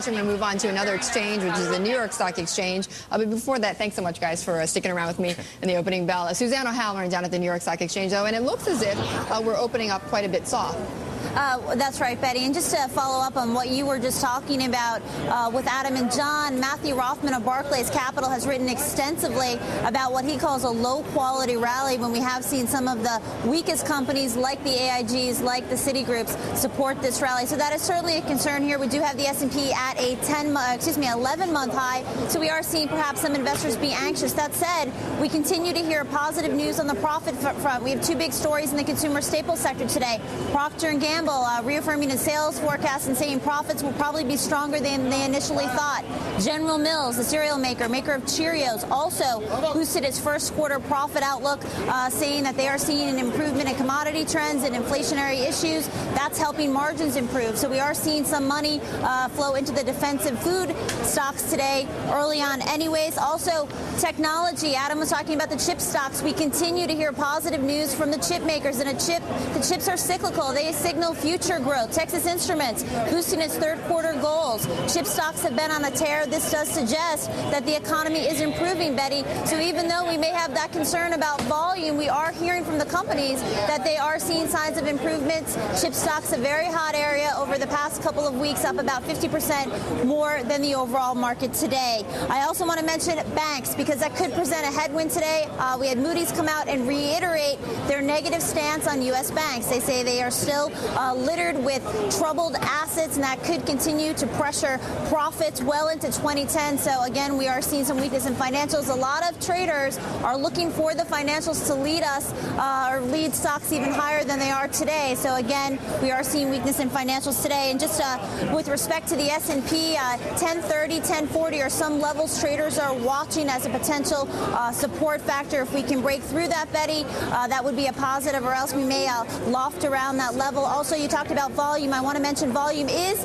I'm going to move on to another exchange, which is the New York Stock Exchange. But before that, thanks so much, guys, for sticking around with me in the opening bell. Suzanne O'Halloran down at the New York Stock Exchange, though, and it looks as if we're opening up quite a bit soft. That's right, Betty. And just to follow up on what you were just talking about with Adam and John, Matthew Rothman of Barclays Capital has written extensively about what he calls a low-quality rally when we have seen some of the weakest companies like the AIGs, like the Citigroups, support this rally. So that is certainly a concern here. We do have the S&P at a 11-month high, so we are seeing perhaps some investors be anxious. That said, we continue to hear positive news on the profit front. We have two big stories in the consumer staples sector today. Procter & Gamble reaffirming its sales forecast and saying profits will probably be stronger than they initially thought. General Mills, the cereal maker of Cheerios, also boosted its first quarter profit outlook, saying that they are seeing an improvement in commodity trends and inflationary issues. That's helping margins improve. So we are seeing some money flow into the defensive food stocks today, early on anyways. Also, technology. Adam was talking about the chip stocks. We continue to hear positive news from the chip makers, and the chips are cyclical. They signal future growth. Texas Instruments boosting its third quarter goals. Chip stocks have been on a tear. This does suggest that the economy is improving, Betty. So even though we may have that concern about volume, we are hearing from the companies that they are seeing signs of improvements. Chip stocks, a very hot area over the past couple of weeks, up about 50% more than the overall market today. I also want to mention banks, because that could present a headwind today. We had Moody's come out and reiterate their negative stance on U.S. banks. They say they are still littered with troubled assets, and that could continue to pressure profits well into 2010. So again, we are seeing some weakness in financials. A lot of traders are looking for the financials to lead us or lead stocks even higher than they are today. So again, we are seeing weakness in financials today. And just with respect to the S&P, 1030, 1040 are some levels traders are watching as a potential support factor. If we can break through that, Betty, that would be a positive, or else we may loft around that level. Also, you talked about volume. I want to mention volume is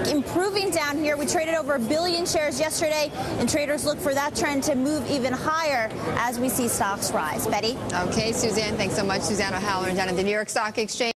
improving down here. We traded over 1 billion shares yesterday, and traders look for that trend to move even higher as we see stocks rise. Betty? Okay, Suzanne, thanks so much. Suzanne O'Halloran down at the New York Stock Exchange.